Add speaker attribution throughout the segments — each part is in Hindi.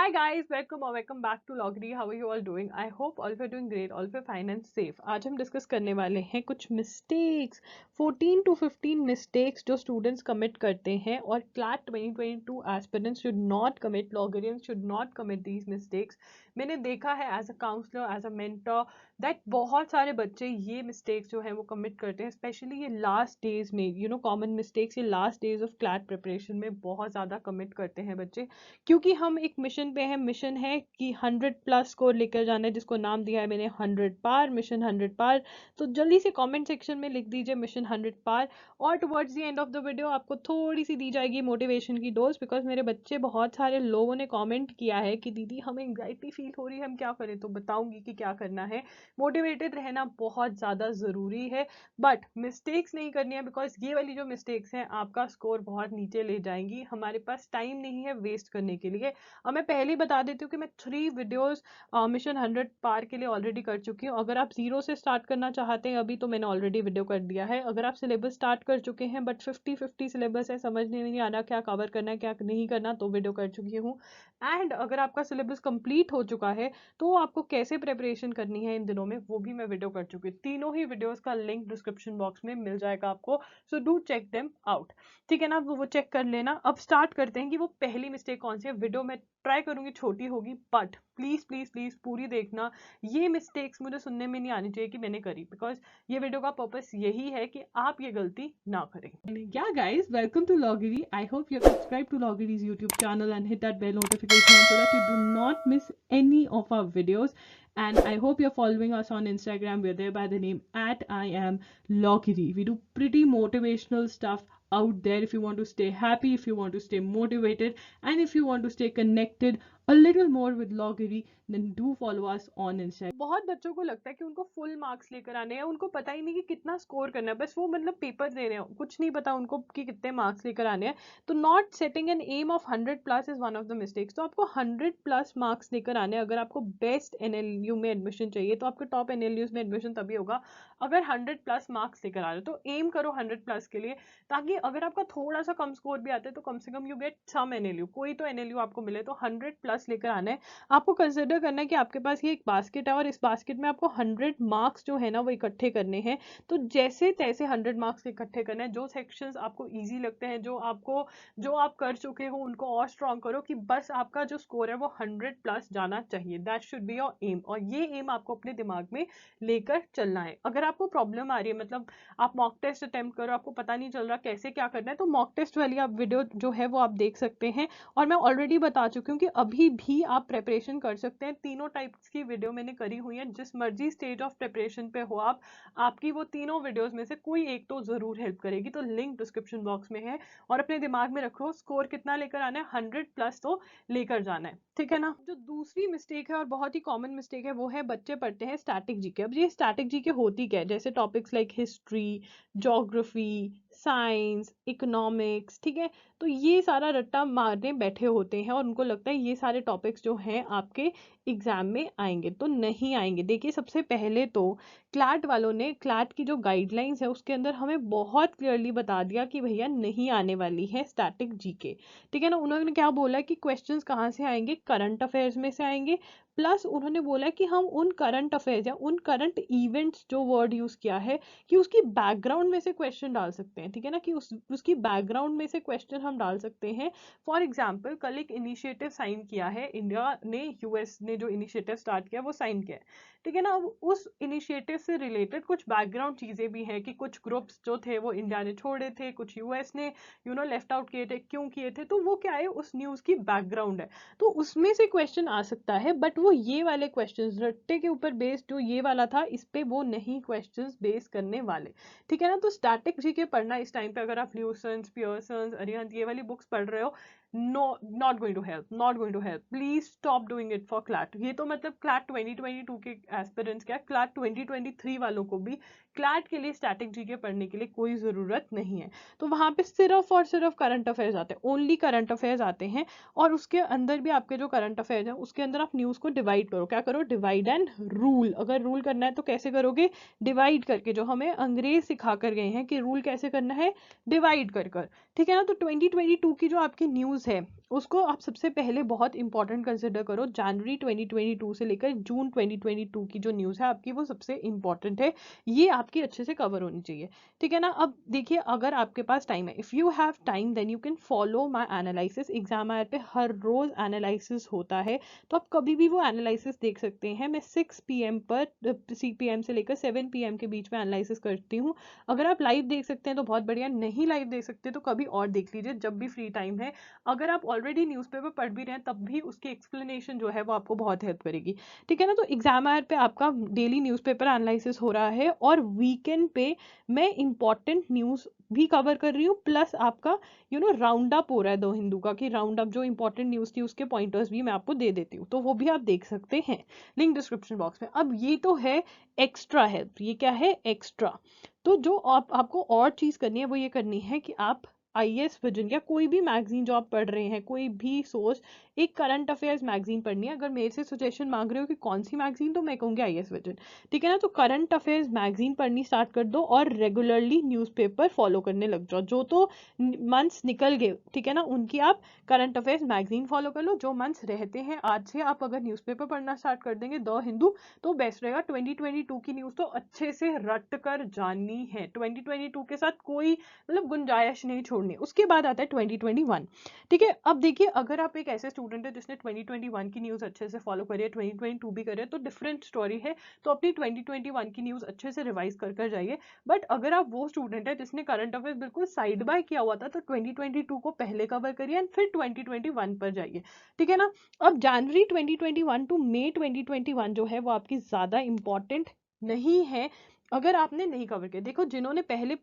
Speaker 1: Hi guys, welcome or welcome back to Logri. How are you all doing? I hope all of you are doing great, all of you are fine and safe. आज हम डिस्कस करने वाले हैं कुछ मिस्टेक्स 14 to 15 मिस्टेक्स जो स्टूडेंट्स कमिट करते हैं और CLAT 2022 aspirants should not commit, Lawgorians should not commit these mistakes. मैंने देखा है as a counsellor, as a mentor that बहुत सारे बच्चे ये मिस्टेक्स जो है वो कमिट करते हैं, स्पेशली ये लास्ट डेज में. कॉमन मिस्टेक्स ये last days of CLAT preparation में बहुत ज़्यादा कमिट करते हैं बच्चे, क्योंकि हम एक मिशन पे हैं. मिशन है कि 100+ स्कोर लेकर जाना है, जिसको नाम दिया है मैंने 100 पार, मिशन 100 पार. तो जल्दी से कमेंट सेक्शन में लिख दीजिए मिशन 100 पार, और towards the end of the video आपको थोड़ी सी दी जाएगी मोटिवेशन की डोज. बिकॉज मेरे बच्चे बहुत सारे लोगों ने कमेंट किया है कि दीदी हमें एंग्जाइटी फील हो रही है, हम क्या करें. तो बताऊंगी कि क्या करना है. मोटिवेटेड रहना बहुत ज़्यादा ज़रूरी है, बट मिस्टेक्स नहीं करनी है, बिकॉज ये वाली जो मिस्टेक्स हैं आपका स्कोर बहुत नीचे ले जाएंगी. हमारे पास टाइम नहीं है वेस्ट करने के लिए. अब मैं पहले ही बता देती हूँ कि मैं 3 वीडियोस मिशन 100 पार के लिए ऑलरेडी कर चुकी हूँ. अगर आप 0 से स्टार्ट करना चाहते हैं अभी, तो मैंने ऑलरेडी वीडियो कर दिया है. अगर आप सिलेबस स्टार्ट कर चुके हैं बट 50-50 सिलेबस है, समझने नहीं आ रहा क्या कवर करना है क्या नहीं करना, तो वीडियो कर चुकी हूँ. एंड अगर आपका सिलेबस कंप्लीट हो चुका है तो आपको कैसे प्रिपरेशन करनी है इन दिनों में, वो भी मैं वीडियो कर चुकी हूँ. तीनों ही वीडियोस का लिंक डिस्क्रिप्शन बॉक्स में मिल जाएगा आपको, so do check them out. ठीक है ना, वो चेक कर लेना. अब स्टार्ट करते हैं कि वो पहली मिस्टेक कौन सी है. वीडियो में ट्राई करूंगी छोटी होगी, बट प्लीज प्लीज प्लीज पूरी देखना. ये मिस्टेक्स मुझे सुनने में नहीं आनी चाहिए कि मैंने करी, बिकॉज ये वीडियो का पर्पस यही है कि आप ये गलती ना करें. Yeah guys, welcome to Logiri. I hope you have subscribed to Logiri's YouTube channel and hit that bell notification on so that you do not miss any of our videos. And I hope you're following us on Instagram. We're there by the name at I am Logiri. We do pretty motivational stuff out there if you want to stay happy, if you want to stay motivated, and if you want to stay connected a little more with Logiri, then do follow us on Instagram. बहुत बच्चों को लगता है कि उनको फुल मार्क्स लेकर आने हैं, उनको पता ही नहीं कि कितना स्कोर करना है, बस वो मतलब पेपर दे रहे हैं, कुछ नहीं पता उनको कि कितने मार्क्स लेकर आने हैं. तो not setting an aim of 100+ is one of the mistakes. तो आपको 100+ मार्क्स लेकर आने हैं. अगर आपको बेस्ट एनएलयू में एडमिशन चाहिए तो आपको टॉप एनएलयूज में एडमिशन तभी होगा अगर 100+ मार्क्स लेकर आ रहे हो. तो एम करो 100+ के लिए, ताकि अगर आपका थोड़ा सा कम स्कोर भी आता है तो कम से कम यू गेट सम एनएलयू, कोई तो एनएलयू आपको मिले. तो 100+ लेकर आना है. आपको कंसिडर करना है कि आपके पास ये एक बास्केट है और इस बास्केट में आपको 100 मार्क्स जो है ना वो इकट्ठे करने हैं. तो जैसे तैसे 100 मार्क्स इकट्ठे करना है. जो सेक्शंस आपको इजी लगते हैं, जो आप कर चुके हो, उनको और स्ट्रॉन्ग करो कि बस आपका जो स्कोर है वो 100+ जाना चाहिए. That should be your aim, और ये एम आपको अपने दिमाग में लेकर चलना है. अगर आपको प्रॉब्लम आ रही है, मतलब आप मॉक टेस्ट अटेम्प्ट करो, आपको पता नहीं चल रहा कैसे क्या करना है, तो मॉक टेस्ट वाली आप वीडियो जो है वो आप देख सकते हैं. और मैं ऑलरेडी बता चुकी हूँ कि अभी भी आप प्रिपरेशन कर सकते हैं. तीनों टाइप्स की वीडियो मैंने करी हुई है. जिस मर्जी स्टेज ऑफ प्रिपरेशन पे हो आप, आपकी वो तीनों वीडियोस में से कोई एक तो जरूर हेल्प करेगी. तो लिंक डिस्क्रिप्शन बॉक्स में है. और अपने दिमाग में रखो स्कोर कितना लेकर आना है, 100+ तो लेकर जाना है. ठीक है ना. जो दूसरी मिस्टेक है और बहुत ही कॉमन मिस्टेक है वो है बच्चे पढ़ते हैं स्टैटिक जीके. अब ये स्टैटिक जीके होती क्या है, जैसे topics like history, geography, science, economics. ठीक है, तो ये सारा रट्टा मारने बैठे होते हैं और उनको लगता है ये सारे टॉपिक्स जो हैं आपके एग्जाम में आएंगे. तो नहीं आएंगे. देखिए, सबसे पहले तो क्लैट वालों ने क्लैट की जो गाइडलाइंस है उसके अंदर हमें बहुत क्लियरली बता दिया कि भैया नहीं आने वाली है स्टैटिक जीके. ठीक है ना. उन्होंने क्या बोला कि क्वेश्चंस कहाँ से आएंगे, करंट अफेयर्स में से आएंगे. प्लस उन्होंने बोला कि हम उन करंट अफेयर्स या उन करंट इवेंट्स, जो वर्ड यूज किया है, कि उसकी बैकग्राउंड में से क्वेश्चन डाल सकते हैं. ठीक है ना, कि उसकी बैकग्राउंड में से क्वेश्चन हम डाल सकते हैं. फॉर एग्जाम्पल, कल एक इनिशिएटिव साइन किया है इंडिया ने, यूएस ने जो इनिशिएटिव स्टार्ट किया वो साइन किया है. ठीक है ना. अब उस इनिशिएटिव से रिलेटेड कुछ बैकग्राउंड चीजें भी हैं कि कुछ ग्रुप्स जो थे वो इंडिया ने छोड़े थे, कुछ यूएस ने लेफ्ट आउट किए थे, क्यों किए थे. तो वो क्या है, उस न्यूज की बैकग्राउंड है. तो उसमें से क्वेश्चन आ सकता है, बट वो ये वाले क्वेश्चंस रट्टे के ऊपर बेस्ड जो ये वाला था, इस पे वो नहीं क्वेश्चंस बेस करने वाले. ठीक है ना. तो स्टैटिक जीके पढ़ना इस टाइम पे, अगर आप ल्यूसन्स, पियर्सन्स, अरिहंत ये वाली बुक्स पढ़ रहे हो, no, not going to help, not going to help. Please stop doing it for CLAT. ये तो मतलब क्लैट 2022 के एस्पिरेंट्स, क्या क्लैट 2023 वालों को भी क्लैट के लिए स्टैटिक जीके पढ़ने के लिए कोई जरूरत नहीं है. तो वहां पे सिर्फ और सिर्फ करंट अफेयर्स आते हैं, ओनली करंट अफेयर्स आते हैं. और उसके अंदर भी आपके जो करंट अफेयर्स है उसके अंदर आप न्यूज को डिवाइड करो. क्या करो, डिवाइड एंड रूल. अगर रूल करना है तो कैसे करोगे, डिवाइड करके, जो हमें अंग्रेज सिखा कर गए हैं कि रूल कैसे करना है, डिवाइड कर कर. ठीक है ना. तो 2022 की जो आपकी न्यूज है उसको आप सबसे पहले बहुत इंपॉर्टेंट कंसिडर करो। जनवरी 2022 से लेकर जून 2022 की जो न्यूज़ है आपकी वो सबसे इंपॉर्टेंट है, ये आपकी अच्छे से कवर होनी चाहिए, ठीक है ना। अब देखिए, अगर आपके पास टाइम है, if you have time then you can follow my analysis. Exam hour पे हर रोज एनालिसिस होता है, तो आप कभी भी वो एनालिसिस देख सकते हैं। मैं 6 PM पर, 6 PM से लेकर 7 PM के बीच में एनालिसिस करती हूँ। अगर आप लाइव देख सकते हैं तो बहुत बढ़िया, नहीं लाइव देख सकते तो कभी और देख लीजिए जब भी फ्री टाइम है। अगर आप ऑलरेडी न्यूज़पेपर पढ़ भी रहे हैं तब भी उसकी एक्सप्लेनेशन जो है वो आपको बहुत हेल्प करेगी, ठीक है ना। तो एग्जाम आयर पे आपका डेली न्यूज़पेपर एनालिसिस हो रहा है, और वीकेंड पे मैं इंपॉर्टेंट न्यूज़ भी कवर कर रही हूँ, प्लस आपका राउंड अप हो रहा है द हिंदू का, कि राउंड अप जो इंपॉर्टेंट न्यूज़ थी उसके पॉइंटर्स भी मैं आपको दे देती हूँ, तो वो भी आप देख सकते हैं, लिंक डिस्क्रिप्शन बॉक्स में। अब ये तो है एक्स्ट्रा हेल्प, ये क्या है, एक्स्ट्रा। तो जो आपको और चीज़ करनी है वो ये करनी है कि आप आईएएस विजन या कोई भी मैगजीन जो आप पढ़ रहे हैं, कोई भी सोर्स, एक करंट अफेयर्स मैगजीन पढ़नी है। अगर मेरे से सजेशन मांग रहे हो कि कौन सी मैगजीन, तो मैं कहूँगी आईएएस विजन, ठीक है ना। तो करंट अफेयर्स मैगजीन पढ़नी स्टार्ट कर दो और रेगुलरली न्यूज़पेपर फॉलो करने लग जाओ। जो तो मंथ्स निकल गए, ठीक है ना, उनकी आप करंट अफेयर्स मैगजीन फॉलो कर लो। जो मंथ्स रहते हैं, आज से आप अगर न्यूज़पेपर पढ़ना स्टार्ट कर देंगे द हिंदू, तो बेस्ट रहेगा। 2022 की न्यूज़ तो अच्छे से रट कर जाननी है, 2022 के साथ कोई मतलब गुंजाइश नहीं छोड़नी। उसके बाद आता है 2021, ठीक है। अब देखिए, अगर आप एक ऐसे स्टूडेंट है जिसने 2021 की न्यूज़ अच्छे से फॉलो करी है, 2022 भी करे, तो डिफरेंट स्टोरी है, तो अपनी 2021 की न्यूज़ अच्छे से रिवाइज कर जाइए। बट अगर आप वो स्टूडेंट है जिसने करंट अफेयर्स बिल्कुल साइड बाय किया हुआ था, तो 2022 को पहले कवर करिए एंड फिर 2021 पर जाइए, ठीक है ना। अब जनवरी 2021 टू मई 2021 जो है वो आपकी ज़्यादा इंपॉर्टेंट नहीं है, अगर आपने नहीं कवर किया। देखो, जिन्होंने पहले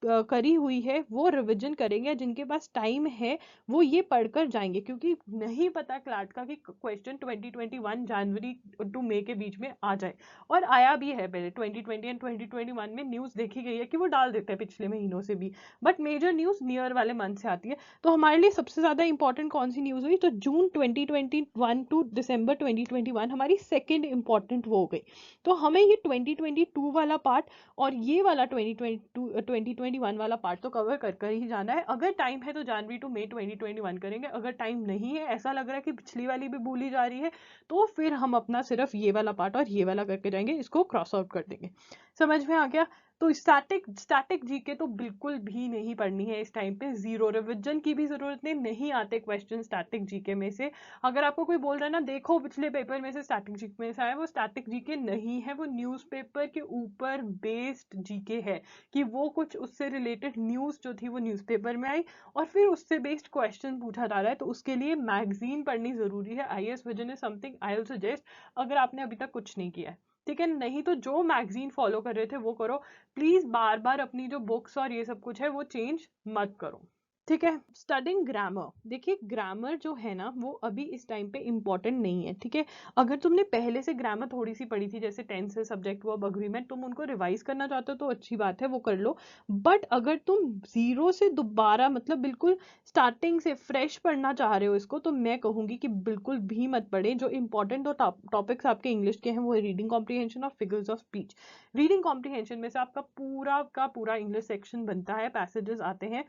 Speaker 1: करी हुई है वो रिवीजन करेंगे, जिनके पास टाइम है वो ये पढ़कर जाएंगे, क्योंकि नहीं पता क्लैट का कि क्वेश्चन 2021 जनवरी टू मई के बीच में आ जाए। और आया भी है पहले 2020 एंड 2021 में, न्यूज़ देखी गई है कि वो डाल देते हैं पिछले महीनों से भी, बट मेजर न्यूज़ नियर वाले मंथ से आती है। तो हमारे लिए सबसे ज़्यादा इंपॉर्टेंट कौन सी न्यूज़ हुई, तो जून 2021 टू दिसंबर 2021 हमारी सेकेंड इंपॉर्टेंट वो हो गई। तो हमें ये 2022 वाला पार्ट और ये वाला 2021 वाला पार्ट तो कवर कर ही जाना है। अगर टाइम है तो जनवरी टू मई 2021 करेंगे, अगर टाइम नहीं है, ऐसा लग रहा है कि पिछली वाली भी भूली जा रही है, तो फिर हम अपना सिर्फ ये वाला पार्ट और ये वाला करके जाएंगे, इसको क्रॉस आउट कर देंगे। समझ में आ गया। तो स्टैटिक जीके तो बिल्कुल भी नहीं पढ़नी है इस टाइम पे, जीरो रिवीजन की भी जरूरत नहीं आते क्वेश्चन स्टैटिक जीके में से। अगर आपको कोई बोल रहा है ना, देखो पिछले पेपर में से स्टैटिक जीके में से आया, वो स्टैटिक जीके नहीं है, वो न्यूज़पेपर के ऊपर बेस्ड जीके है, कि वो कुछ उससे रिलेटेड न्यूज़ जो थी वो न्यूज़पेपर में आई और फिर उससे बेस्ड क्वेश्चन पूछा जा रहा है। तो उसके लिए मैगजीन पढ़नी जरूरी है। IAS vision is something I will suggest, अगर आपने अभी तक कुछ नहीं किया है, ठीक है। नहीं तो जो मैगजीन फॉलो कर रहे थे वो करो, प्लीज बार बार अपनी जो बुक्स और ये सब कुछ है वो चेंज मत करो, ठीक है। स्टडिंग ग्रामर, देखिए ग्रामर जो है ना वो अभी इस टाइम पे इम्पोर्टेंट नहीं है, ठीक है। अगर तुमने पहले से ग्रामर थोड़ी सी पढ़ी थी, जैसे टेंस से सब्जेक्ट वर्ब अग्रीमेंट, तुम उनको रिवाइज करना चाहते हो तो अच्छी बात है, वो कर लो। बट अगर तुम जीरो से दोबारा, मतलब बिल्कुल स्टार्टिंग से फ्रेश पढ़ना चाह रहे हो इसको, तो मैं कहूंगी कि बिल्कुल भी मत पढ़े। जो इंपॉर्टेंट दो टॉपिक्स आपके इंग्लिश के हैं वो है रीडिंग कॉम्प्रीहेंशन और figures of speech. Reading comprehension में से आपका पूरा का पूरा इंग्लिश सेक्शन बनता है, पैसेजेस आते हैं,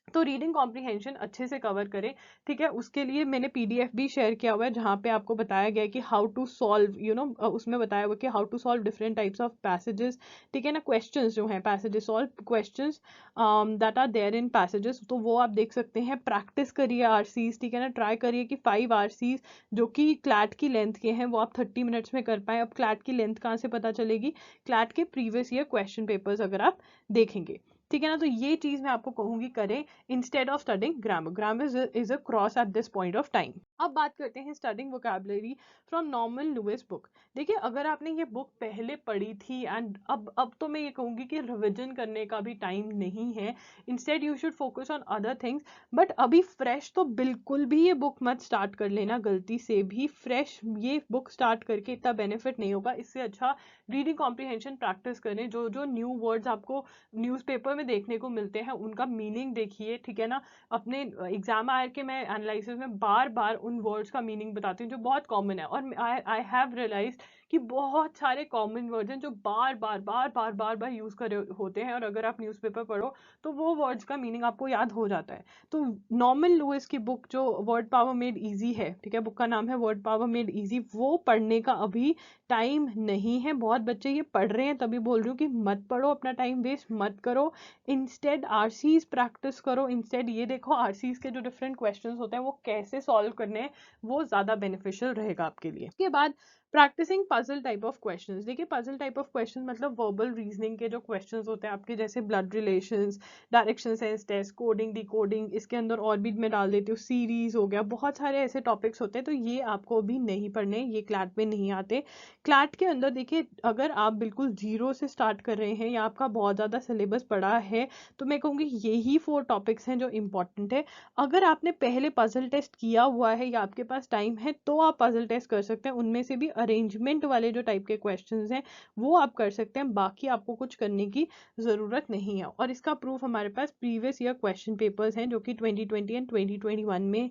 Speaker 1: तो रीडिंग कॉम्प्रीहेंशन अच्छे से कवर करें, ठीक है। उसके लिए मैंने पीडीएफ भी शेयर किया हुआ है जहाँ पे आपको बताया गया है कि हाउ टू सॉल्व, उसमें बताया हुआ कि how to solve different types of passages, ठीक है ना। क्वेश्चंस जो हैं, passages solve questions that are there in passages, तो वो आप देख सकते हैं। प्रैक्टिस करिए आरसीज, ठीक है ना। ट्राई करिए कि 5 आरसीज जो कि क्लैट की लेंथ के हैं वो आप 30 मिनट्स में कर पाए। अब क्लैट की लेंथ कहाँ से पता चलेगी, क्लैट के प्रीवियस ईयर क्वेश्चन पेपर्स अगर आप देखेंगे, ठीक है ना। तो ये चीज मैं आपको कहूंगी करें instead of studying grammar. Grammar is a cross at this point of time. अब बात करते हैं studying vocabulary from Norman Lewis book. देखिए, अगर आपने ये बुक पहले पढ़ी थी एंड अब तो मैं ये कहूंगी कि रिवीजन करने का भी टाइम नहीं है, instead you should focus on other things. But अभी फ्रेश तो बिल्कुल भी ये बुक मत स्टार्ट कर लेना, गलती से भी फ्रेश ये बुक स्टार्ट करके इतना बेनिफिट नहीं होगा। इससे अच्छा रीडिंग कॉम्प्रीहेंशन प्रैक्टिस करें। जो जो न्यू वर्ड्स आपको न्यूज़पेपर में देखने को मिलते हैं उनका मीनिंग देखिए, ठीक है ना। अपने एग्जाम आयर के मैं एनालिसिस में बार बार उन वर्ड्स का मीनिंग बताती हूँ जो बहुत कॉमन है, और आई हैव रियलाइज्ड कि बहुत सारे कॉमन वर्ड्स हैं जो बार बार बार बार बार बार यूज कर रहे होते हैं, और अगर आप न्यूज़पेपर पढ़ो तो वो वर्ड्स का मीनिंग आपको याद हो जाता है। तो नॉर्मन लुइस की बुक जो वर्ड पावर मेड इजी है, ठीक है, बुक का नाम है वर्ड पावर मेड इजी, वो पढ़ने का अभी टाइम नहीं है। बहुत बच्चे ये पढ़ रहे हैं, तभी बोल रही हूँ कि मत पढ़ो, अपना टाइम वेस्ट मत करो। इंस्टेड आरसीज प्रैक्टिस करो। इंस्टेड ये देखो आरसीज के जो डिफरेंट क्वेश्चंस होते हैं वो कैसे सॉल्व करने हैं, वो ज्यादा बेनिफिशियल रहेगा आपके लिए। उसके बाद practising puzzle type of questions. देखिए पजल टाइप ऑफ क्वेश्चन मतलब वर्बल रीजनिंग के जो क्वेश्चंस होते हैं आपके, जैसे blood relations, direction sense test, coding decoding, इसके अंदर और भी मैं डाल देती हूँ, सीरीज हो गया, बहुत सारे ऐसे टॉपिक्स होते हैं। तो ये आपको भी नहीं पढ़ने, ये क्लैट में नहीं आते। क्लैट के अंदर देखिए अगर आप बिल्कुल जीरो से स्टार्ट कर रहे हैं या आपका बहुत ज़्यादा सिलेबस पड़ा है, तो मैं कहूँगी यही 4 टॉपिक्स हैं जो इम्पॉर्टेंट है। अगर आपने पहले पजल टेस्ट किया हुआ है या आपके पास टाइम है तो आप पजल टेस्ट कर सकते हैं। उनमें से भी अरेंजमेंट वाले जो टाइप के क्वेश्चंस हैं वो आप कर सकते हैं, बाकी आपको कुछ करने की ज़रूरत नहीं है। और इसका प्रूफ हमारे पास प्रीवियस ईयर क्वेश्चन पेपर्स हैं जो कि 2020 एंड 2021 में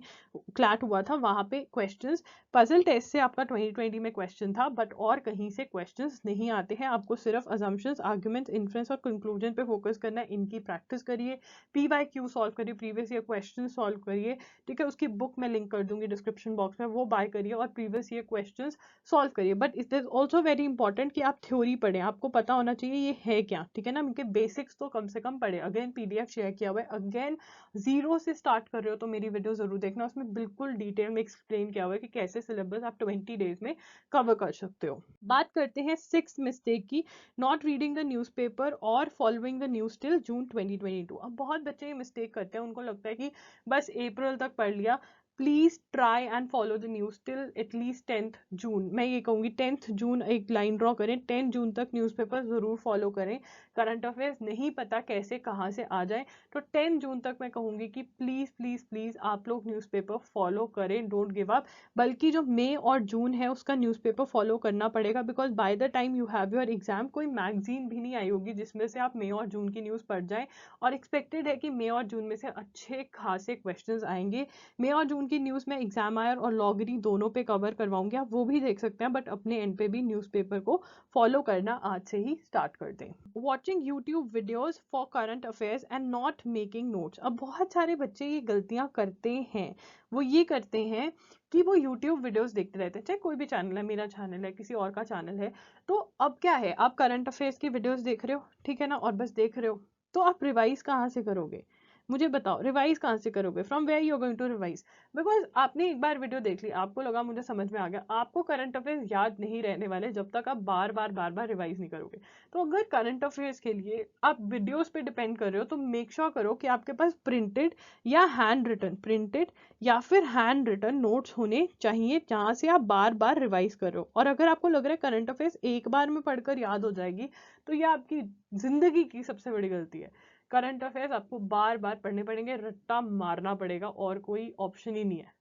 Speaker 1: क्लैट हुआ था। वहाँ पे क्वेश्चंस पजल टेस्ट से आपका 2020 में क्वेश्चन था, बट और कहीं से क्वेश्चंस नहीं आते हैं। आपको सिर्फ अजम्पशंस, आर्ग्यूमेंट्स, इन्फ्रेंस और कंक्लूजन पे फोकस करना है। इनकी प्रैक्टिस करिए, PYQ सॉल्व करिए, प्रीवियस ईयर क्वेश्चन सॉल्व करिए, ठीक है। उसकी बुक मैं लिंक कर दूंगी डिस्क्रिप्शन बॉक्स में, वो बाय करिए और प्रीवियस ईयर क्वेश्चंस सॉल्व करिए। But it is also very important कि आप थ्योरी पढ़ें, आपको पता होना चाहिए ये है क्या, ठीक है ना। इनके बेसिक्स तो कम से कम पढ़े। अगेन PDF शेयर किया हुआ है, अगेन जीरो से स्टार्ट कर रहे हो तो मेरी वीडियो जरूर देखना, उसमें बिल्कुल डिटेल में एक्सप्लेन किया हुआ है कि कैसे सिलेबस आप 20 डेज में कवर कर सकते हो। बात करते हैं 6th मिस्टेक की, नॉट रीडिंग द न्यूज़पेपर और following the news till June 2022। अब बहुत बच्चे ये मिस्टेक करते हैं, उनको लगता है कि बस अप्रैल तक पढ़ लिया। Please try and follow the news till at least 10th जून। मैं ये कहूंगी 10th जून एक लाइन ड्रॉ करें, 10 जून तक न्यूज़पेपर जरूर फॉलो करें। करंट अफेयर्स नहीं पता कैसे कहाँ से आ जाए, तो 10 जून तक मैं कहूंगी कि प्लीज प्लीज प्लीज आप लोग न्यूज़पेपर फॉलो करें, डोंट गिव अप। बल्कि जो मई और जून है उसका न्यूज़पेपर फॉलो करना पड़ेगा, because by the time you have your exam कोई मैगजीन भी नहीं आई होगी जिसमें से आप मई और जून की न्यूज़ पढ़ जाएं। और एक्सपेक्टेड है कि मई और जून में से अच्छे खासे क्वेश्चंस आएंगे। मई और जून की न्यूज़ में एग्जाम आयर और लॉगरी दोनों पे कवर करवाऊंगी, आप वो भी देख सकते हैं, बट अपने एंड पे भी न्यूज़पेपर को फॉलो करना आज से ही स्टार्ट कर दें। Watching YouTube videos for current affairs and not making notes. अब बहुत सारे बच्चे ये गलतियां करते हैं, वो ये करते हैं कि वो YouTube वीडियोस देखते रहते हैं, चाहे कोई भी चैनल है, मेरा चैनल है, किसी और का चैनल है। तो अब क्या है, आप करंट अफेयर्स की वीडियोस देख रहे हो, ठीक है ना, और बस देख रहे हो, तो आप रिवाइज कहाँ से करोगे? मुझे बताओ, रिवाइज कहाँ से करोगे? From where you are going to revise? Because आपने एक बार वीडियो देख ली, आपको लगा मुझे समझ में आ गया, आपको करंट अफेयर्स याद नहीं रहने वाले जब तक आप बार बार बार बार रिवाइज नहीं करोगे। तो अगर करंट अफेयर्स के लिए आप वीडियोस पे डिपेंड कर रहे हो तो मेक श्योर करो कि आपके पास प्रिंटेड या हैंड रिटन, प्रिंटेड या फिर हैंड रिटन नोट्स होने चाहिए जहां से आप बार बार रिवाइज करो। और अगर आपको लग रहा है करंट अफेयर्स एक बार में पढ़कर याद हो जाएगी, तो यह आपकी जिंदगी की सबसे बड़ी गलती है। करंट अफेयर्स आपको बार बार पढ़ने पड़ेंगे, रट्टा मारना पड़ेगा, और कोई ऑप्शन ही नहीं है,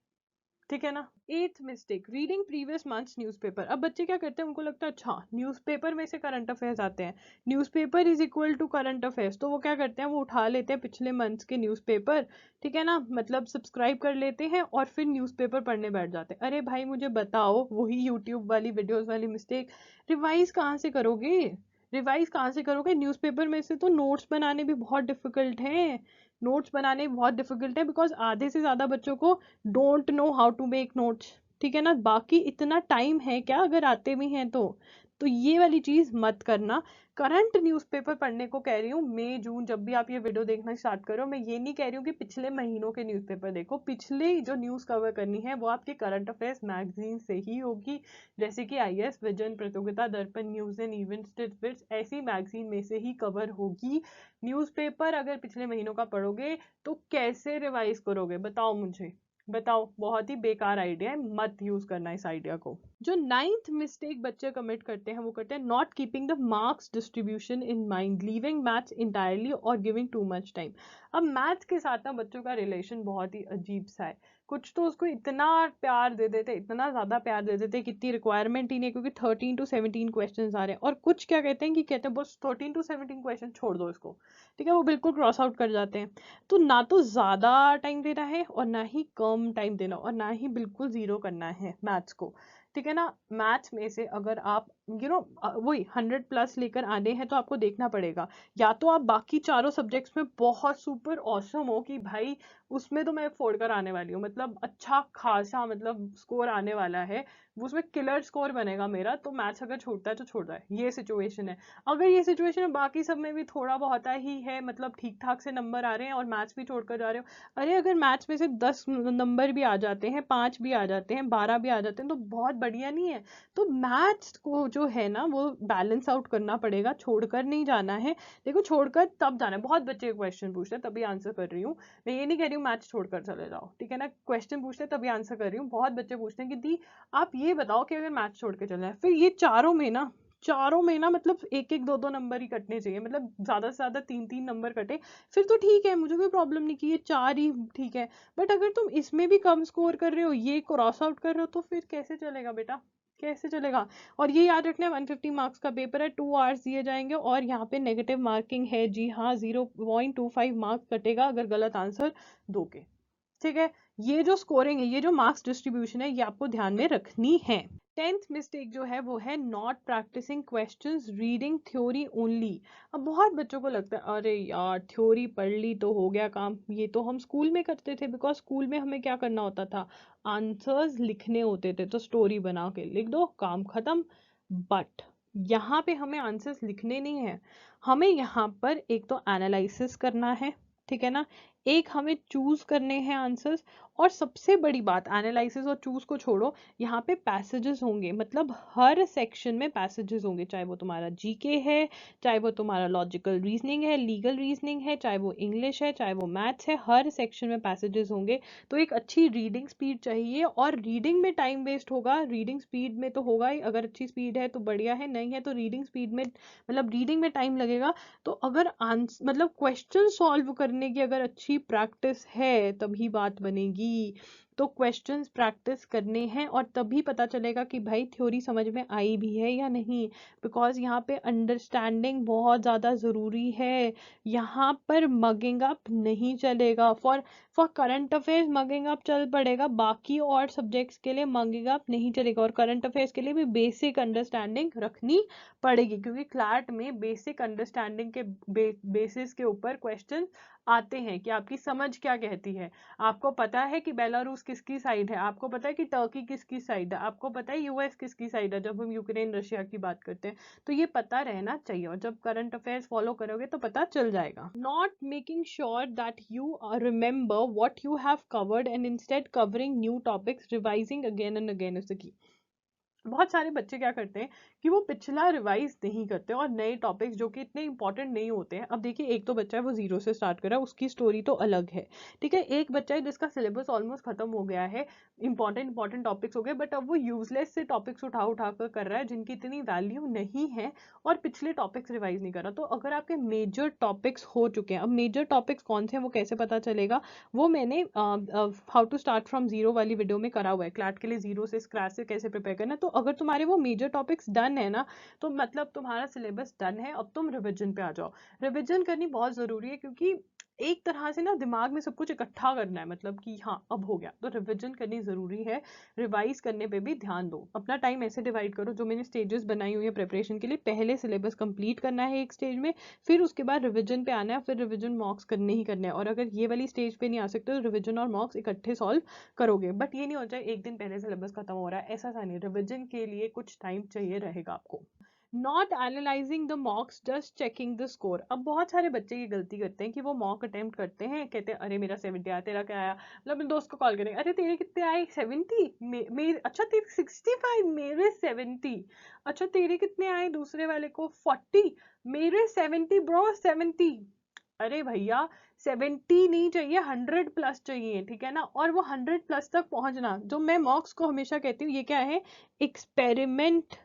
Speaker 1: ठीक है ना। 8th mistake, reading previous months newspaper. अब बच्चे क्या करते हैं, उनको लगता है अच्छा न्यूज़पेपर में से करंट अफेयर्स आते हैं, newspaper is equal to current affairs, तो वो क्या करते हैं, वो उठा लेते हैं पिछले मंथ्स के न्यूज़पेपर, ठीक है ना, मतलब सब्सक्राइब कर लेते हैं और फिर न्यूज़पेपर पढ़ने बैठ जाते हैं। अरे भाई मुझे बताओ, वही यूट्यूब वाली वीडियोज वाली मिस्टेक, रिवाइज कहाँ से करोगे? रिवाइज कहाँ से करोगे? न्यूज़पेपर में से तो नोट्स बनाने भी बहुत डिफिकल्ट हैं, नोट्स बनाने बहुत डिफिकल्ट है, बिकॉज आधे से ज्यादा बच्चों को don't know how to make notes, ठीक है ना। बाकी इतना टाइम है क्या अगर आते भी हैं तो ये वाली चीज मत करना। करंट न्यूज़पेपर पढ़ने को कह रही हूँ, मई जून जब भी आप ये वीडियो देखना स्टार्ट करो, मैं ये नहीं कह रही हूँ कि पिछले महीनों के न्यूज़पेपर देखो। पिछले जो न्यूज़ कवर करनी है वो आपके करंट अफेयर्स मैगजीन से ही होगी, जैसे कि IAS विजन, प्रतियोगिता दर्पण, न्यूज एंड इवेंट्स, टिटबिट्स, ऐसी मैगजीन में से ही कवर होगी। न्यूज़पेपर अगर पिछले महीनों का पढ़ोगे तो कैसे रिवाइज करोगे? बताओ मुझे, बताओ। बहुत ही बेकार आइडिया है, मत यूज करना इस आइडिया को। जो 9th मिस्टेक बच्चे कमिट करते हैं वो करते हैं not keeping the marks distribution in mind, leaving maths entirely और गिविंग टू मच टाइम। अब मैथ्स के साथ ना बच्चों का रिलेशन बहुत ही अजीब सा है, कुछ तो उसको इतना प्यार दे देते, इतना ज्यादा प्यार दे देते कि इतनी रिक्वायरमेंट ही नहीं, क्योंकि 13 to 17 क्वेश्चन आ रहे हैं। और कुछ क्या कहते हैं कि कहते हैं बस 13 to 17 क्वेश्चन छोड़ दो इसको, ठीक है, वो बिल्कुल क्रॉस आउट कर जाते हैं। तो ना तो ज्यादा टाइम देना है और ना ही कम टाइम देना, और ना ही बिल्कुल जीरो करना है मैथ्स को, ठीक है ना। मैथ्स में से अगर आप वही 100+ लेकर आने हैं तो आपको देखना पड़ेगा, या तो आप बाकी चारों सब्जेक्ट्स में बहुत सुपर ऑसम हो कि भाई उसमें तो मैं फोड़ कर आने वाली हूँ, मतलब अच्छा खासा मतलब स्कोर आने वाला है, उसमें किलर स्कोर बनेगा मेरा, तो मैथ्स अगर छूटता है तो छोड़ रहा है, ये सिचुएशन है। अगर ये सिचुएशन है बाकी सब में भी थोड़ा बहुत ही है, मतलब ठीक ठाक से नंबर आ रहे हैं और मैथ्स भी छोड़कर जा रहे हो, अरे अगर मैथ्स में से 10 नंबर भी आ जाते हैं, 5 भी आ जाते हैं, 12 भी आ जाते हैं तो बहुत बढ़िया नहीं है। तो मैथ्स को जो है ना वो बैलेंस आउट करना पड़ेगा, छोड़कर नहीं जाना है। देखो छोड़कर तब जाना है, बहुत बच्चे क्वेश्चन पूछते हैं तभी आंसर कर रही हूँ, मैं ये नहीं कह रही हूँ मैथ्स छोड़कर चले जाओ, ठीक है ना। क्वेश्चन पूछते हैं तभी आंसर कर रही हूँ, बहुत बच्चे पूछते हैं कि दी आप ये बताओ कि अगर मैथ्स छोड़ के चले जाए, फिर ये चारों में ना मतलब एक एक दो दो नंबर ही कटने चाहिए, मतलब ज्यादा से ज्यादा 3 3 नंबर कटे, फिर तो ठीक है, मुझे कोई प्रॉब्लम नहीं कि ये 4 ही ठीक है। बट अगर तुम इसमें भी कम स्कोर कर रहे हो, ये क्रॉस आउट कर रहे हो, तो फिर कैसे चलेगा बेटा, कैसे चलेगा। और ये याद रखना है 150 मार्क्स का पेपर है, 2 आवर्स दिए जाएंगे और यहाँ पे नेगेटिव मार्किंग है, जी हाँ, 0.25 मार्क्स कटेगा अगर गलत आंसर दोगे, ठीक है। ये जो स्कोरिंग है, ये जो मार्क्स डिस्ट्रीब्यूशन है, ये आपको ध्यान में रखनी है। 10th मिस्टेक जो है वो है not practising questions reading theory only. अब बहुत बच्चों को लगता है अरे यार थ्योरी पढ़ ली तो हो गया काम, ये तो हम स्कूल में करते थे, बिकॉज स्कूल में हमें क्या करना होता था, आंसर्स लिखने होते थे, तो स्टोरी बना के लिख दो, काम खत्म। बट यहाँ पे हमें आंसर्स लिखने नहीं है, हमें यहाँ पर एक तो एनालिसिस करना है, ठीक है ना, एक हमें चूज करने हैं आंसर्स, और सबसे बड़ी बात एनालिसिस और चूज को छोड़ो, यहाँ पे पैसेजेस होंगे, मतलब हर सेक्शन में पैसेजेस होंगे, चाहे वो तुम्हारा जीके है, चाहे वो तुम्हारा लॉजिकल रीजनिंग है, लीगल रीजनिंग है, चाहे वो इंग्लिश है, चाहे वो मैथ्स है, हर सेक्शन में पैसेजेस होंगे। तो एक अच्छी रीडिंग स्पीड चाहिए, और रीडिंग में टाइम वेस्ट होगा, रीडिंग स्पीड में तो होगा ही, अगर अच्छी स्पीड है तो बढ़िया है, नहीं है तो रीडिंग स्पीड में मतलब रीडिंग में टाइम लगेगा। तो अगर आंसर मतलब क्वेश्चन सॉल्व करने की अगर अच्छी प्रैक्टिस है तभी बात बनेगी। तो क्वेश्चंस प्रैक्टिस करने हैं और तभी पता चलेगा कि भाई थ्योरी समझ में आई भी है या नहीं, बिकॉज यहाँ पे अंडरस्टैंडिंग बहुत ज़्यादा ज़रूरी है। यहाँ पर मगिंग अप नहीं चलेगा, for for current affairs mugging up चल पड़ेगा, बाकी और सब्जेक्ट्स के लिए मगिंग अप नहीं चलेगा, और करंट अफेयर्स के लिए भी बेसिक अंडरस्टैंडिंग रखनी पड़ेगी, क्योंकि क्लैट में बेसिक अंडरस्टैंडिंग के बेसिस के ऊपर क्वेश्चन आते हैं कि आपकी समझ क्या कहती है। आपको पता है कि बेलारूस किसकी साइड है, आपको पता है कि टर्की किसकी साइड है, आपको पता है यूएस किसकी साइड है जब हम यूक्रेन रशिया की बात करते हैं। तो ये पता रहना चाहिए, और जब करंट अफेयर्स फॉलो करोगे तो पता चल जाएगा। Not making sure that you remember what you have covered and instead covering new topics, revising again and again is the key. बहुत सारे बच्चे क्या करते हैं कि वो पिछला रिवाइज नहीं करते और नए टॉपिक्स जो कि इतने इंपॉर्टेंट नहीं होते हैं। अब देखिए एक तो बच्चा है वो जीरो से स्टार्ट कर रहा है, उसकी स्टोरी तो अलग है, ठीक है। एक बच्चा है जिसका सिलेबस ऑलमोस्ट खत्म हो गया है, इंपॉर्टेंट टॉपिक्स हो गए, बट अब वो यूजलेस से टॉपिक्स उठा कर रहा है जिनकी इतनी वैल्यू नहीं है, और पिछले टॉपिक्स रिवाइज नहीं कर रहा। तो अगर आपके मेजर टॉपिक्स हो चुके हैं, अब मेजर टॉपिक्स कौन से हैं वो कैसे पता चलेगा, वो मैंने how to start from zero वाली वीडियो में करा हुआ है, क्लैट के लिए जीरो से स्क्रैच से कैसे प्रिपेयर करना। तो अगर तुम्हारे वो मेजर टॉपिक्स डन है ना, तो मतलब तुम्हारा सिलेबस डन है, अब तुम रिवीजन पे आ जाओ। रिवीजन करनी बहुत जरूरी है, क्योंकि एक तरह से ना दिमाग में सब कुछ इकट्ठा करना है, मतलब कि हाँ अब हो गया, तो रिवीजन करनी जरूरी है। रिवाइज करने पे भी ध्यान दो, अपना टाइम ऐसे डिवाइड करो, जो मैंने स्टेजेस बनाई हुई है प्रिपरेशन के लिए, पहले सिलेबस कंप्लीट करना है एक स्टेज में, फिर उसके बाद रिवीजन पे आना है, फिर रिवीजन मॉक्स करने ही करने हैं, और अगर ये वाली स्टेज पे नहीं आ सकते तो रिवीजन और मॉक्स इकट्ठे सॉल्व करोगे। बट ये नहीं हो जाए एक दिन पहले सिलेबस खत्म हो रहा है, ऐसा नहीं, रिवीजन के लिए कुछ टाइम चाहिए रहेगा आपको। Not analysing the मॉक्स just checking the score. अब बहुत सारे बच्चे ये गलती करते हैं कि वो मॉक अटेम्प्ट करते हैं, कहते हैं अरे मेरा 70 आया, तेरा क्या आया, मतलब अपने दोस्त को कॉल करेंगे, अरे तेरे कितने आए, 70, मेरे अच्छा तेरे 65, मेरे 70, अच्छा तेरे कितने आए, दूसरे वाले को 40, मेरे 70 ब्रो 70। अरे भैया 70 नहीं चाहिए, 100+ चाहिए, ठीक है ना। और वो 100+ तक पहुंचना, जो मैं मॉक्स को हमेशा कहती हूँ, ये क्या है, एक्सपेरिमेंट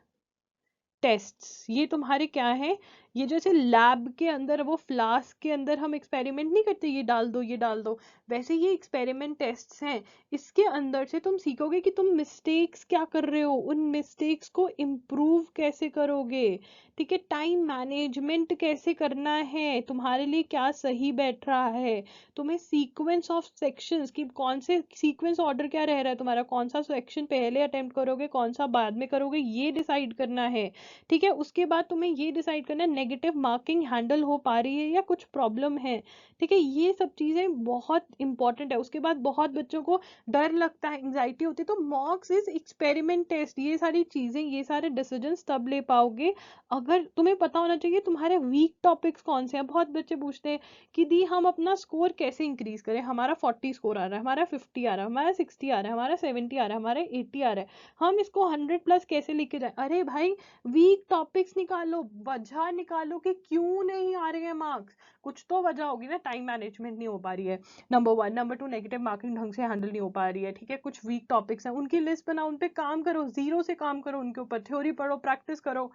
Speaker 1: टेस्ट्स, ये तुम्हारे क्या है, ये जैसे लैब के अंदर वो फ्लास्क के अंदर हम एक्सपेरिमेंट नहीं करते, ये डाल दो ये डाल दो, वैसे ये एक्सपेरिमेंट टेस्ट्स हैं। इसके अंदर से तुम सीखोगे कि तुम मिस्टेक्स क्या कर रहे हो, उन मिस्टेक्स को इम्प्रूव कैसे करोगे, ठीक है, टाइम मैनेजमेंट कैसे करना है, तुम्हारे लिए क्या सही बैठ रहा है, तुम्हें सीक्वेंस ऑफ सेक्शंस की कौन से सीक्वेंस ऑर्डर क्या रह रहा है तुम्हारा, कौन सा सेक्शन पहले अटेम्प्ट करोगे कौन सा बाद में करोगे, ये डिसाइड करना है, ठीक है। उसके बाद तुम्हें ये डिसाइड करना है नेगेटिव मार्किंग हैंडल हो पा रही है या कुछ प्रॉब्लम है, ठीक है। ये सब चीजें बहुत इंपॉर्टेंट है। उसके बाद बहुत बच्चों को डर लगता है, एंग्जाइटी होती है, तो मॉक्स इज एक्सपेरिमेंट टेस्ट, ये सारी चीजें ये सारे डिसीजंस तब ले पाओगे अगर तुम्हें पता होना चाहिए तुम्हारे वीक टॉपिक्स कौन से हैं। बहुत बच्चे पूछते हैं कि दी हम अपना स्कोर कैसे इंक्रीज करें, हमारा 40 स्कोर आ रहा है, हमारा 50 आ रहा है, हमारा 60 आ रहा है, हमारा 70 आ रहा है, हमारा 80 आ रहा है, हम इसको 100 प्लस कैसे लेके जाए। अरे भाई वीक टॉपिक्स निकालो, वजह निकालो कि क्यों नहीं आ रहे हैं मार्क्स, कुछ तो वजह होगी ना, टाइम मैनेजमेंट नहीं हो पा रही है, नंबर 1, नंबर 2 नेगेटिव मार्किंग ढंग से हैंडल नहीं हो पा रही है, ठीक है। कुछ वीक टॉपिक्स हैं, उनकी लिस्ट बनाओ, उन पे काम करो, जीरो से काम करो, उनके ऊपर थ्योरी पढ़ो, प्रैक्टिस करो,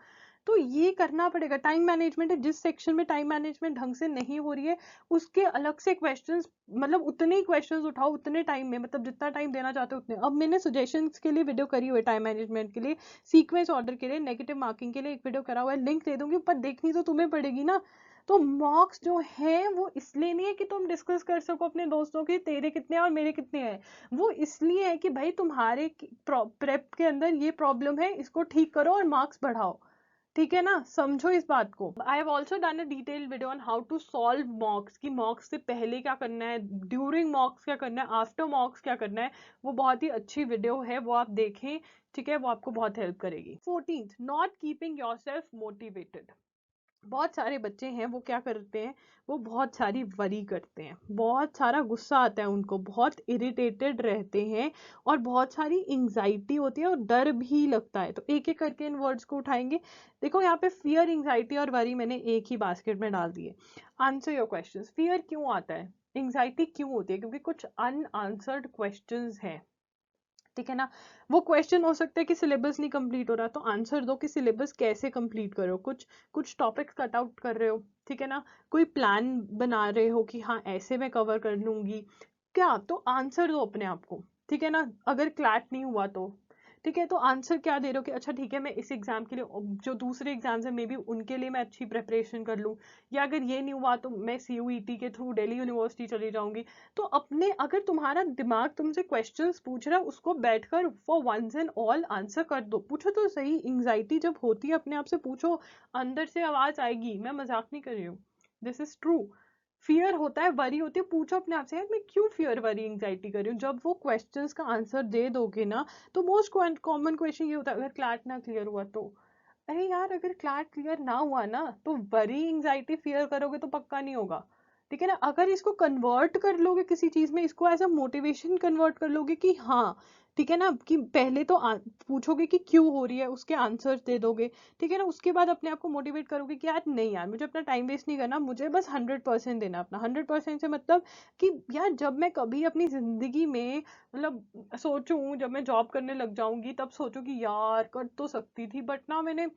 Speaker 1: तो ये करना पड़ेगा। टाइम मैनेजमेंट है, जिस सेक्शन में टाइम मैनेजमेंट ढंग से नहीं हो रही है उसके अलग से क्वेश्चंस, मतलब उतने ही क्वेश्चंस उठाओ उतने टाइम में, मतलब जितना टाइम देना चाहते हो उतने। अब मैंने सजेशंस के लिए वीडियो करी हुई है, टाइम मैनेजमेंट के लिए, सीक्वेंस ऑर्डर के लिए, नेगेटिव मार्किंग के लिए एक वीडियो करा हुआ है, लिंक दे दूंगी, पर देखनी तो तुम्हें पड़ेगी ना। तो मॉक्स जो है वो इसलिए नहीं है कि तुम डिस्कस कर सको अपने दोस्तों के तेरे कितने हैं और मेरे कितने हैं, वो इसलिए है कि भाई तुम्हारे प्रेप के अंदर ये प्रॉब्लम है, इसको ठीक करो और मार्क्स बढ़ाओ, ठीक है ना, समझो इस बात को। I have also done a detail video on how to solve mocks, कि मॉक्स से पहले क्या करना है, ड्यूरिंग मॉक्स क्या करना है, आफ्टर मॉक्स क्या करना है, वो बहुत ही अच्छी वीडियो है, वो आप देखें, ठीक है, वो आपको बहुत हेल्प करेगी। 14th, not keeping your self motivated. बहुत सारे बच्चे हैं वो क्या करते हैं, वो बहुत सारी वरी करते हैं, बहुत सारा गुस्सा आता है उनको, बहुत इरिटेटेड रहते हैं और बहुत सारी एंग्जाइटी होती है और डर भी लगता है। तो एक एक करके इन वर्ड्स को उठाएंगे। देखो यहाँ पे फियर, एंग्जाइटी और वरी मैंने एक ही बास्केट में डाल दिए। Answer your questions. फियर क्यों आता है, एंग्जाइटी क्यों होती है, क्योंकि कुछ अनआंसर्ड क्वेश्चंस हैं, ठीक है ना। वो क्वेश्चन हो सकता है कि सिलेबस नहीं कंप्लीट हो रहा, तो आंसर दो कि सिलेबस कैसे कंप्लीट करो, कुछ कुछ टॉपिक्स कट आउट कर रहे हो, ठीक है ना, कोई प्लान बना रहे हो कि हाँ ऐसे मैं कवर कर लूंगी क्या, तो आंसर दो अपने आप को, ठीक है ना। अगर क्लैट नहीं हुआ तो ठीक है, तो आंसर क्या दे रहे हो कि अच्छा ठीक है मैं इस एग्जाम के लिए, जो दूसरे एग्जाम्स हैं मे बी उनके लिए मैं अच्छी प्रिपरेशन कर लूँ, या अगर ये नहीं हुआ तो मैं CUET के थ्रू दिल्ली यूनिवर्सिटी चली जाऊंगी। तो अपने, अगर तुम्हारा दिमाग तुमसे क्वेश्चंस पूछ रहा है उसको बैठकर for once and all answer कर दो, पूछो तो सही। एंग्जाइटी जब होती है अपने आप से पूछो, अंदर से आवाज आएगी, मैं मजाक नहीं कर रही हूँ, दिस इज ट्रू। फियर होता है, वरी होती है, पूछो अपने आप से यार मैं क्यों फियर वरी एंग्जाइटी कर रही हूँ। जब वो क्वेश्चंस का आंसर दे दोगे ना, तो मोस्ट कॉमन क्वेश्चन ये होता है अगर क्लैट ना क्लियर हुआ तो, अरे यार अगर क्लैट क्लियर ना हुआ ना तो वरी एंग्जाइटी फियर करोगे तो पक्का नहीं होगा, ठीक है ना। अगर इसको कन्वर्ट कर लोगे किसी चीज में, इसको एज अ मोटिवेशन कन्वर्ट कर लोगे कि हाँ ठीक है ना, कि पहले तो पूछोगे कि क्यों हो रही है, उसके आंसर्स दे दोगे, ठीक है ना। उसके बाद अपने आप को मोटिवेट करोगे कि यार नहीं यार मुझे अपना टाइम वेस्ट नहीं करना, मुझे बस 100% देना अपना। 100% से मतलब कि यार जब मैं कभी अपनी जिंदगी में, मतलब सोचूं जब मैं जॉब करने लग जाऊंगी तब सोचूं कि यार कर तो सकती थी बट ना मैंने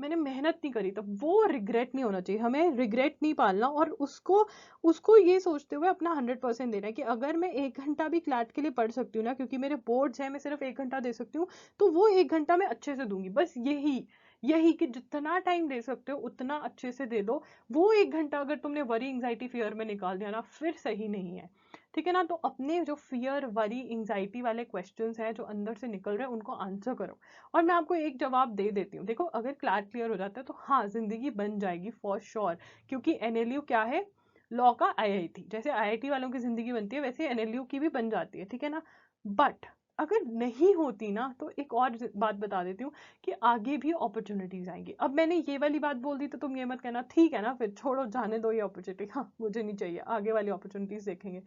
Speaker 1: मैंने मेहनत नहीं करी, तो वो रिग्रेट नहीं होना चाहिए, हमें रिग्रेट नहीं पालना, और उसको उसको ये सोचते हुए अपना 100% देना है कि अगर मैं 1 घंटा भी क्लैट के लिए पढ़ सकती हूँ ना, क्योंकि मेरे बोर्ड्स हैं, मैं सिर्फ 1 घंटा दे सकती हूँ, तो वो 1 घंटा मैं अच्छे से दूंगी, बस यही यही कि जितना टाइम दे सकते हो उतना अच्छे से दे दो। वो 1 घंटा अगर तुमने वरी एंग्जाइटी फियर में निकाल दिया ना, फिर सही नहीं है, ठीक है ना। तो अपने जो फियर वरी एंग्जाइटी वाले क्वेश्चंस हैं जो अंदर से निकल रहे हैं उनको आंसर करो। और मैं आपको एक जवाब दे देती हूँ, देखो अगर क्लैट क्लियर हो जाता है तो हाँ जिंदगी बन जाएगी फॉर श्योर, क्योंकि NLU क्या है, लॉ का IIT, जैसे IIT वालों की जिंदगी बनती है वैसे NLU की भी बन जाती है, ठीक है ना। बट अगर नहीं होती ना तो एक और बात बता देती हूँ कि आगे भी अपॉर्चुनिटीज आएंगी। अब मैंने ये वाली बात बोल दी तो तुम ये मत कहना ठीक है ना फिर छोड़ो जाने दो ये अपॉर्चुनिटी, हाँ मुझे नहीं चाहिए, आगे वाली अपॉर्चुनिटीज देखेंगे।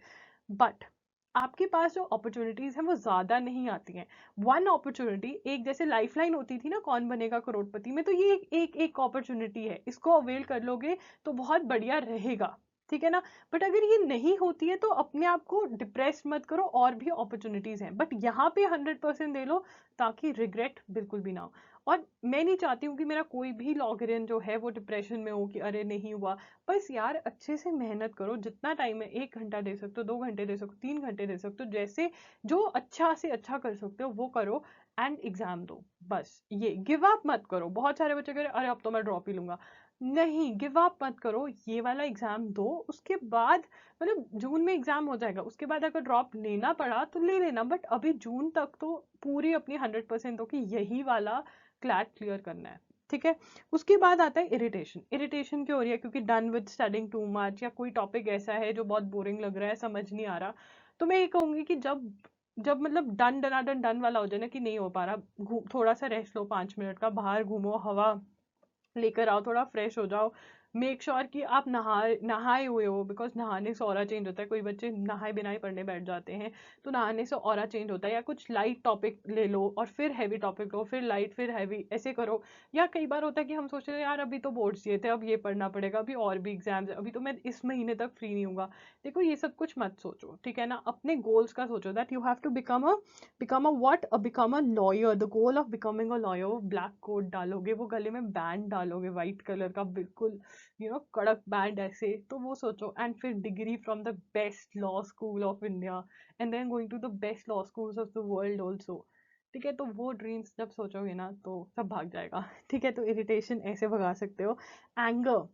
Speaker 1: बट आपके पास जो अपॉर्चुनिटीज हैं वो ज्यादा नहीं आती हैं। वन अपॉर्चुनिटी, एक जैसे लाइफलाइन होती थी ना कौन बनेगा करोड़पति में, तो ये एक एक अपॉर्चुनिटी है, इसको अवेल कर लोगे तो बहुत बढ़िया रहेगा, ठीक है ना। बट अगर ये नहीं होती है तो अपने आप को डिप्रेस मत करो, और भी अपॉर्चुनिटीज हैं, बट यहाँ पे 100% दे लो ताकि रिग्रेट बिल्कुल भी ना हो। और मैं नहीं चाहती हूँ कि मेरा कोई भी लॉगरियन जो है वो डिप्रेशन में हो कि अरे नहीं हुआ। बस यार अच्छे से मेहनत करो, जितना टाइम है, 1 घंटा दे सकते हो, 2 घंटे दे सकते हो, 3 घंटे दे सकते हो, जैसे जो अच्छा से अच्छा कर सकते हो वो करो, एंड एग्जाम दो। बस ये गिव अप मत करो। बहुत सारे बच्चे कह रहे अरे अब तो मैं ड्रॉप ही लूंगा। नहीं, गिव अप मत करो, ये वाला एग्जाम दो, उसके बाद मतलब जून में एग्जाम हो जाएगा, उसके बाद अगर ड्रॉप लेना पड़ा तो ले लेना, बट अभी जून तक तो पूरी अपनी 100% हो कि यही वाला क्लैट क्लियर करना है। ठीक है। उसके बाद आता है इरिटेशन। इरिटेशन क्यों हो रही है? क्योंकि done with studying too much, या कोई टॉपिक ऐसा है जो बहुत बोरिंग लग रहा है, समझ नहीं आ रहा। तो मैं ये कहूंगी कि जब जब मतलब डन डना डन डन वाला हो जाए ना कि नहीं हो पा रहा, थोड़ा सा रेस्ट लो, 5 मिनट का, बाहर घूमो, हवा लेकर आओ, थोड़ा फ्रेश हो जाओ। मेक श्योर कि आप नहाए हुए हो, बिकॉज नहाने से ऑरा चेंज होता है। कोई बच्चे नहाए बिना ही पढ़ने बैठ जाते हैं, तो नहाने से ऑरा चेंज होता है। या कुछ लाइट टॉपिक ले लो और फिर हैवी टॉपिक लो, फिर लाइट फिर हैवी, ऐसे करो। या कई बार होता है कि हम सोचते हैं यार अभी तो बोर्ड्स दिए थे, अब ये पढ़ना पड़ेगा, अभी और भी एग्जाम्स है, अभी तो मैं इस महीने तक फ्री नहीं हूँ। देखो ये सब कुछ मत सोचो, ठीक है ना। अपने गोल्स का सोचो, that you have to become a lawyer. The goal of becoming a lawyer, black coat डालोगे, वो गले में बैंड डालोगे व्हाइट कलर का, बिल्कुल कड़क बैंड ऐसे, तो वो सोचो। एंड फिर degree from the best law school of India, and then going to the best law schools of the world also. ठीक है, तो वो ड्रीम्स जब सोचोगे ना तो सब भाग जाएगा। ठीक है, तो इरिटेशन ऐसे भगा सकते हो। एंगर,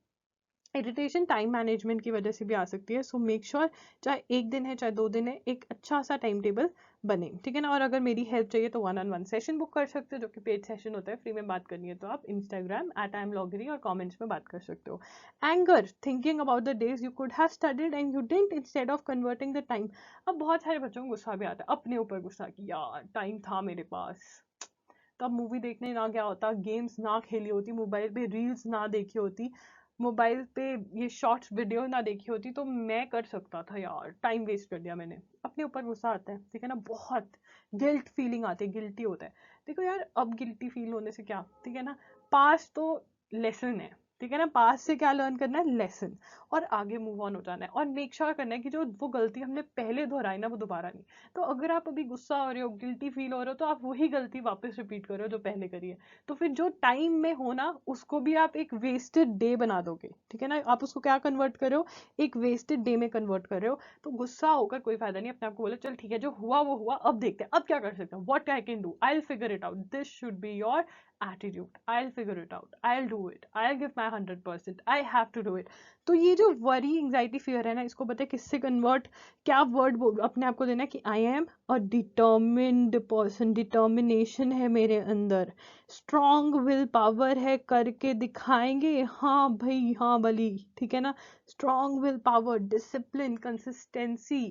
Speaker 1: इरिटेशन टाइम मैनेजमेंट की वजह से भी आ सकती है। सो मेक श्योर चाहे 1 दिन है चाहे 2 दिन है, एक अच्छा सा टाइम टेबल बने, ठीक है ना। और अगर मेरी हेल्प चाहिए तो 1-on-1 सेशन बुक कर सकते हो, जो कि पेड सेशन होता है। फ्री में बात करनी है तो आप इंस्टाग्राम @IamLoggery और कमेंट्स में बात कर सकते हो। Anger, thinking about the days you could have studied and you didn't, instead of converting the time. अब बहुत सारे बच्चों को गुस्सा भी आता है, अपने ऊपर गुस्सा कि यार टाइम था मेरे पास, तब मूवी देखने ना गया होता, गेम्स ना खेली होती, मोबाइल पे रील्स ना देखी होती, मोबाइल पे ये शॉर्ट्स वीडियो ना देखी होती, तो मैं कर सकता था यार, टाइम वेस्ट कर दिया मैंने। अपने ऊपर गुस्सा आता है, ठीक है ना, बहुत गिल्ट फीलिंग आती है, गिल्टी होता है। देखो यार अब गिल्टी फील होने से क्या, ठीक है ना, पास तो लेसन है, ठीक है ना, पास से क्या लर्न करना है, लेसन, और आगे मूव ऑन हो जाना है। और मेक श्योर करना है कि जो वो गलती हमने पहले दोहराई ना वो दोबारा नहीं। तो अगर आप अभी गुस्सा हो रहे हो, गिल्टी फील हो रहे हो, तो आप वही गलती वापस रिपीट कर रहे हो जो पहले करी है। तो फिर जो टाइम में हो ना उसको भी आप एक वेस्टेड डे बना दोगे, ठीक है ना। आप उसको क्या कन्वर्ट कर रहे हो, एक वेस्टेड डे में कन्वर्ट कर रहे हो। तो गुस्सा होकर कोई फायदा नहीं। अपने आप को बोले चल ठीक है, जो हुआ वो हुआ, अब देखते हैं अब क्या कर सकते हैं, what I can do, I will figure it out, this should be your attitude, I'll figure it out, I'll do it, I'll give my 100%, I have to do it। तो ये जो वरी एंजाइटी फियर है ना, इसको पता है किससे कन्वर्ट, क्या वर्ड अपने आप को देना है कि I am a determined person, determination है मेरे अंदर, स्ट्रॉन्ग विल पावर है, करके दिखाएंगे, हाँ भाई हाँ बली, ठीक है ना। Strong will power, discipline, consistency,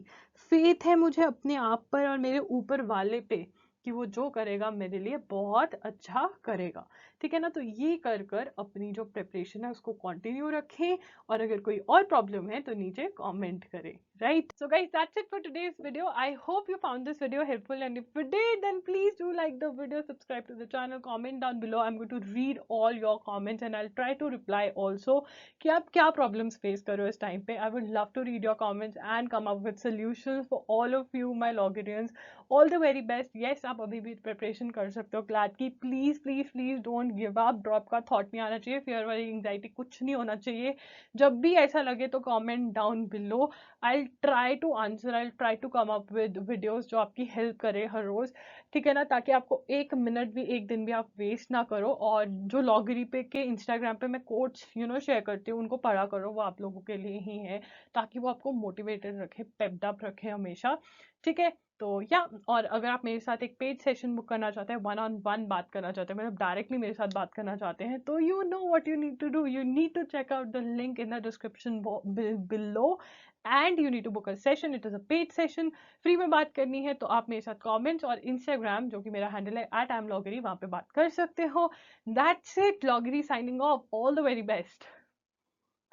Speaker 1: faith है मुझे अपने आप पर और मेरे ऊपर वाले पे कि वो जो करेगा मेरे लिए बहुत अच्छा करेगा, ठीक है ना। तो ये कर कर अपनी जो प्रिपरेशन है उसको कंटिन्यू रखें, और अगर कोई और प्रॉब्लम है तो नीचे कमेंट करें, right? So guys, that's it for today's video. I hope you found this video helpful, and if you did then please do like the video, subscribe to the channel, comment down below. I'm going to read all your comments and I'll try to reply also कि आप क्या problems face कर रहे हो इस टाइम पे। I would love to read your comments and come up with solutions for all of you my Logarians. All the very best. Yes, आप अभी भी प्रिपरेशन कर सकते हो क्लैट की। Please please please don't give up, drop का थॉट नहीं आना चाहिए, फियर वाली एंग्जाइटी कुछ नहीं होना चाहिए। जब भी ऐसा लगे तो comment down below, I try to answer, I try to come up with videos जो आपकी हेल्प करे हर रोज, ठीक है ना, ताकि आपको 1 मिनट भी, 1 दिन भी आप वेस्ट ना करो। और जो लॉगरी पे के इंस्टाग्राम पे मैं कोट्स शेयर करती हूँ उनको पढ़ा करो, वो आप लोगों के लिए ही है, ताकि वो आपको मोटिवेटेड रखे, पेप्ड अप रखे हमेशा, ठीक है। तो या और अगर आप मेरे साथ एक पेड सेशन बुक करना चाहते हैं, 1-on-1 बात करना चाहते हैं, मतलब डायरेक्टली मेरे साथ बात करना चाहते हैं, तो you know what you need to do, you need to check out the link in the description below and you need to book a session. It is a paid session. Free में बात करनी है तो आप मेरे साथ कमेंट्स और इंस्टाग्राम जो कि मेरा हैंडल है @IamLoggery, वहां पे बात कर सकते हो। That's it, Lawgori signing off, all the very best.